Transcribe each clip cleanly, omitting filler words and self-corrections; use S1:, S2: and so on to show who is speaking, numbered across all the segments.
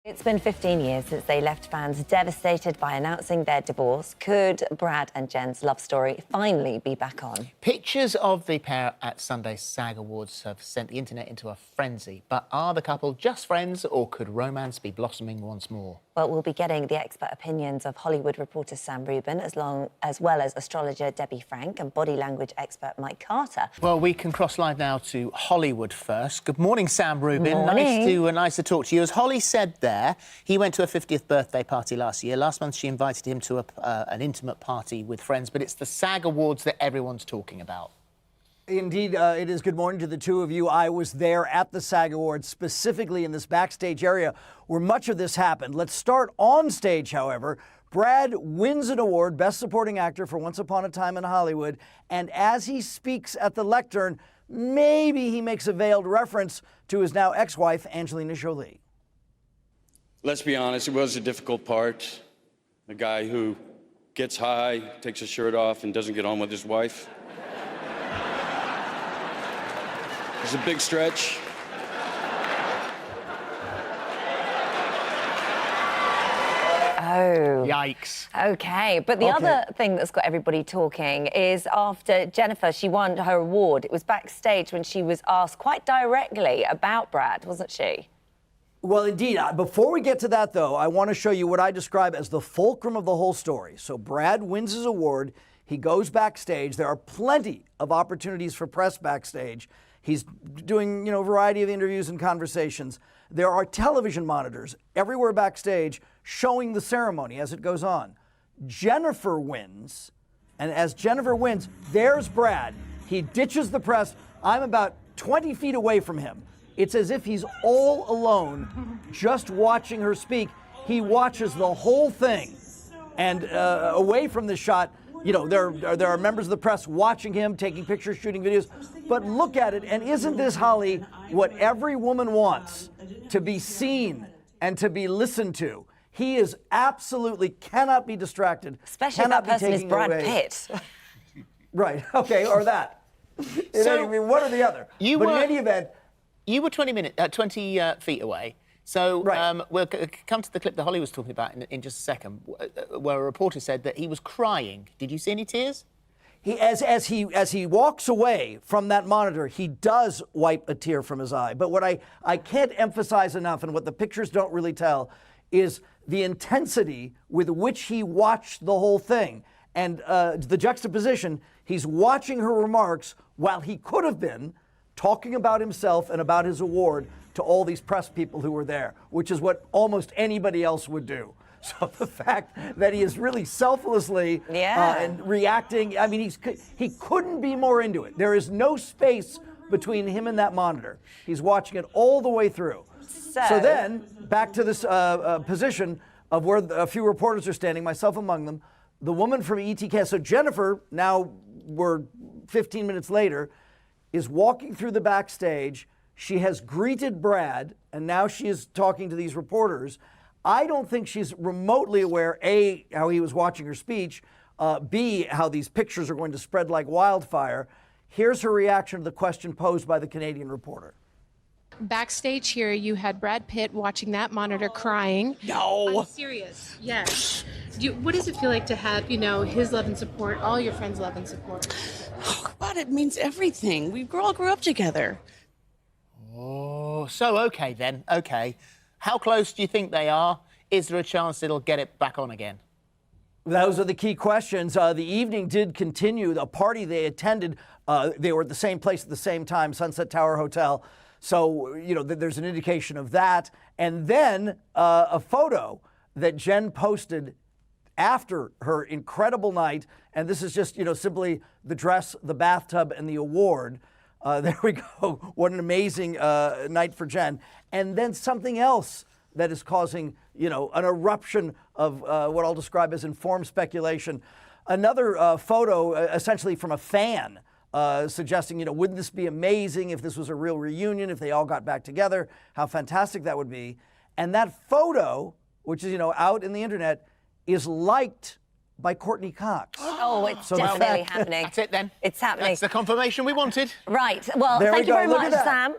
S1: It's been 15 years since they left fans devastated by announcing their divorce. Could Brad and Jen's love story finally be back on?
S2: Pictures of the pair at Sunday's SAG Awards have sent the internet into a frenzy. But are the couple just friends, or could romance be blossoming once more?
S1: Well, we'll be getting the expert opinions of Hollywood reporter Sam Rubin, as well as astrologer Debbie Frank and body language expert Mike Carter.
S2: Well, we can cross live now to Hollywood first. Good morning, Sam Rubin.
S1: Morning.
S2: Nice to talk to you. As Holly said there, he went to a 50th birthday party last year. Last month, she invited him to an intimate party with friends, but it's the SAG Awards that everyone's talking about.
S3: Indeed, it is. Good morning to the two of you. I was there at the SAG Awards, specifically in this backstage area where much of this happened. Let's start on stage, however. Brad wins an award, Best Supporting Actor for Once Upon a Time in Hollywood, and as he speaks at the lectern, maybe he makes a veiled reference to his now ex-wife, Angelina Jolie.
S4: Let's be honest, it was a difficult part. A guy who gets high, takes his shirt off, and doesn't get on with his wife. It's a big stretch.
S1: Oh.
S2: Yikes.
S1: OK, but the other thing that's got everybody talking is after Jennifer, she won her award. It was backstage when she was asked quite directly about Brad, wasn't she?
S3: Well, indeed. Before we get to that, though, I want to show you what I describe as the fulcrum of the whole story. So Brad wins his award. He goes backstage. There are plenty of opportunities for press backstage. He's doing, a variety of interviews and conversations. There are television monitors everywhere backstage showing the ceremony as it goes on. Jennifer wins, and as Jennifer wins, there's Brad. He ditches the press. I'm about 20 feet away from him. It's as if he's all alone, just watching her speak. He watches the whole thing, and away from the shot, there are members of the press watching him, taking pictures, shooting videos. But look at it, and isn't this, Holly, what every woman wants? To be seen and to be listened to. He is absolutely cannot be distracted.
S1: Especially if that person is Brad Pitt.
S3: Right, okay, or that.
S2: So,
S3: I mean, one or the other. In any event...
S2: You were 20 feet away. So
S3: right.
S2: We'll come to the clip that Holly was talking about in just a second, where a reporter said that he was crying. Did you see any tears?
S3: As he walks away from that monitor, he does wipe a tear from his eye. But what I can't emphasize enough, and what the pictures don't really tell, is the intensity with which he watched the whole thing. And the juxtaposition, he's watching her remarks while he could have been talking about himself and about his award to all these press people who were there, which is what almost anybody else would do. So the fact that he is really selflessly and reacting, I mean, he couldn't be more into it. There is no space between him and that monitor. He's watching it all the way through. So then, back to this position of where a few reporters are standing, myself among them, the woman from ETK. So Jennifer, now we're 15 minutes later, is walking through the backstage. She has greeted Brad, and now she is talking to these reporters. I don't think she's remotely aware, A, how he was watching her speech, B, how these pictures are going to spread like wildfire. Here's her reaction to the question posed by the Canadian reporter.
S5: Backstage here, you had Brad Pitt watching that monitor crying.
S6: No!
S5: I'm serious, yes. What does it feel like to have, his love and support, all your friends' love and support?
S6: Oh, God, it means everything. We all grew up together.
S2: Oh, so okay then, okay. How close do you think they are? Is there a chance it'll get it back on again?
S3: Those are the key questions. The evening did continue. The party they attended, they were at the same place at the same time, Sunset Tower Hotel. So, there's an indication of that. And then a photo that Jen posted after her incredible night, and this is just, simply the dress, the bathtub, and the award. There we go. What an amazing night for Jen. And then something else that is causing, an eruption of what I'll describe as informed speculation. Another photo, essentially from a fan, suggesting, wouldn't this be amazing if this was a real reunion, if they all got back together, how fantastic that would be. And that photo, which is, out in the internet, is liked by Courtney Cox.
S1: Oh, it's
S3: So the
S1: definitely
S3: fact-
S1: happening.
S2: That's it then.
S1: It's happening.
S2: That's the confirmation we wanted.
S1: Right. Well,
S3: There we
S1: thank you
S3: go.
S1: very
S3: Look
S1: much,
S3: at
S1: Sam.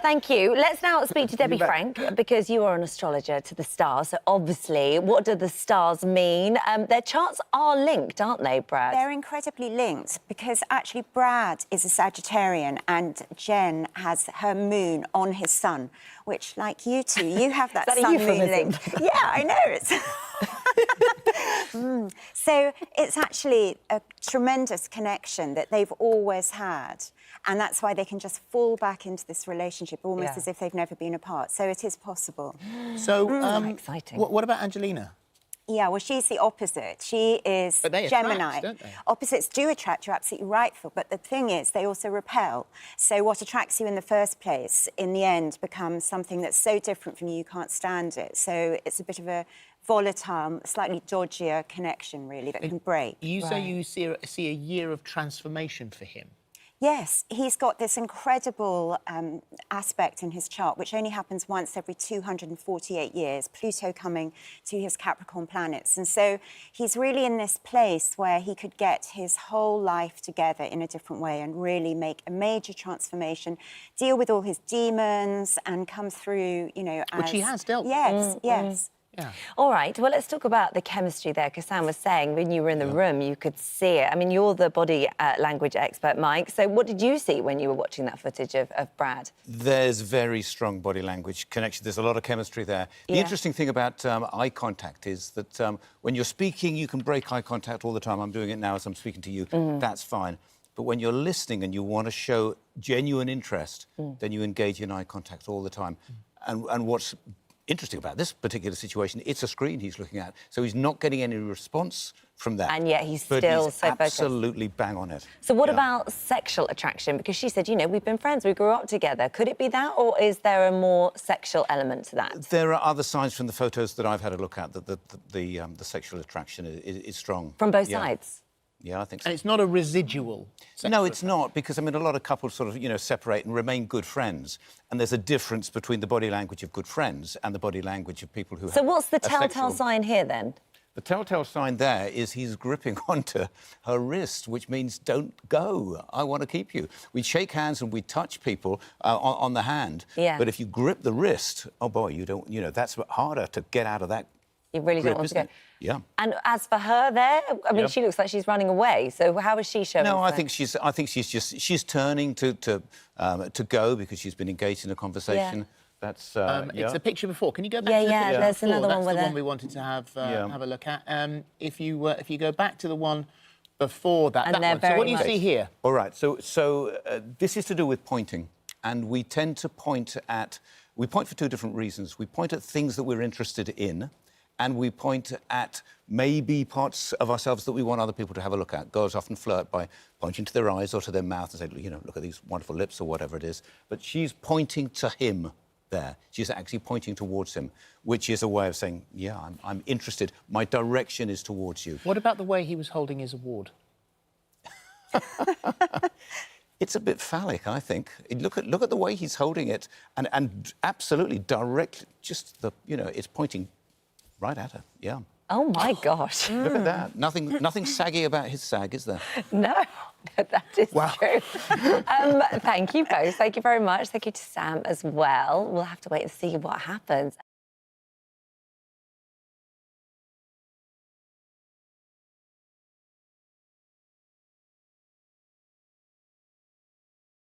S1: Thank you. Let's now speak to Debbie
S3: bet.
S1: Frank, because you are an astrologer to the stars. So obviously, what do the stars mean? Their charts are linked, aren't they, Brad?
S7: They're incredibly linked because actually Brad is a Sagittarian and Jen has her moon on his sun, which, like you two, you have that,
S1: Is that a
S7: sun-moon
S1: euphemism?
S7: link. Yeah, I know. It's So it's actually a tremendous connection that they've always had. And that's why they can just fall back into this relationship almost
S1: Yeah.
S7: as if they've never been apart. So it is possible.
S2: So,
S1: exciting.
S2: What about Angelina?
S7: Yeah, well, she's the opposite. She is
S2: But they attract,
S7: Gemini.
S2: don't they?
S7: Opposites do attract, you're absolutely right, Phil, but the thing is, they also repel. So what attracts you in the first place, in the end, becomes something that's so different from you can't stand it. So it's a bit of a volatile, slightly dodgier connection, really, that can break.
S2: You say you see a year of transformation for him.
S7: Yes, he's got this incredible aspect in his chart, which only happens once every 248 years, Pluto coming to his Capricorn planets. And so he's really in this place where he could get his whole life together in a different way and really make a major transformation, deal with all his demons and come through, you know, as...
S2: Which he has dealt with.
S7: Yes, yes.
S2: Yeah.
S1: All right, well, let's talk about the chemistry there, because Sam was saying when you were in the room, you could see it. I mean, you're the body language expert, Mike, so what did you see when you were watching that footage of Brad?
S8: There's very strong body language connection. There's a lot of chemistry there. The
S1: Yeah.
S8: interesting thing about eye contact is that when you're speaking, you can break eye contact all the time. I'm doing it now as I'm speaking to you. That's fine. But when you're listening and you want to show genuine interest, then you engage in eye contact all the time. And what's interesting about this particular situation, it's a screen he's looking at, so he's not getting any response from that.
S1: And yet he's
S8: but
S1: still
S8: he's
S1: so focused.
S8: absolutely bang on it.
S1: So what
S8: Yeah.
S1: about sexual attraction? Because she said, you know, we've been friends, we grew up together. Could it be that, or is there a more sexual element to that?
S8: There are other signs from the photos that I've had a look at that the sexual attraction is strong.
S1: From both
S8: Yeah.
S1: sides?
S8: Yeah, I think so.
S2: And it's not a residual.
S8: No, it's not, because, I mean, a lot of couples sort of, you know, separate and remain good friends. And there's a difference between the body language of good friends and the body language of people who have...
S1: So what's the
S8: a
S1: telltale
S8: sexual-
S1: sign here, then?
S8: The telltale sign there is he's gripping onto her wrist, which means don't go. I want to keep you. We shake hands and we touch people on the hand.
S1: Yeah.
S8: But if you grip the wrist, oh boy, you don't, you know, that's harder to get out of that.
S1: You really
S8: grip,
S1: don't want to go.
S8: isn't it? Yeah.
S1: And as for her there, I mean,
S8: Yeah.
S1: she looks like she's running away. So how is she showing?
S8: No, I
S1: signs?
S8: think she's turning to go because she's been engaged in a conversation.
S1: Yeah.
S8: That's
S2: It's a picture before. Can you go back
S1: Yeah,
S2: to the
S1: yeah,
S2: picture
S1: there's
S2: before?
S1: another
S2: That's
S1: one
S2: the
S1: with
S2: one
S1: her.
S2: we wanted to have
S8: Yeah.
S2: have a look at. If you go back to the one before that,
S1: And
S2: that
S1: they're
S2: one. So what do you
S1: very
S2: see here?
S8: All right, so this is to do with pointing, and we tend to point for two different reasons. We point at things that we're interested in, and we point at maybe parts of ourselves that we want other people to have a look at. Girls often flirt by pointing to their eyes or to their mouth and say, you know, look at these wonderful lips or whatever it is. But she's pointing to him there. She's actually pointing towards him, which is a way of saying, yeah, I'm interested. My direction is towards you.
S2: What about the way he was holding his award?
S8: It's a bit phallic, I think. Look at the way he's holding it, and absolutely direct. Just it's pointing right at her. Yeah.
S1: Oh, my gosh.
S8: Look at that. Nothing saggy about his sag, is there?
S1: No, that is true. Thank you both. Thank you very much. Thank you to Sam as well. We'll have to wait and see what happens.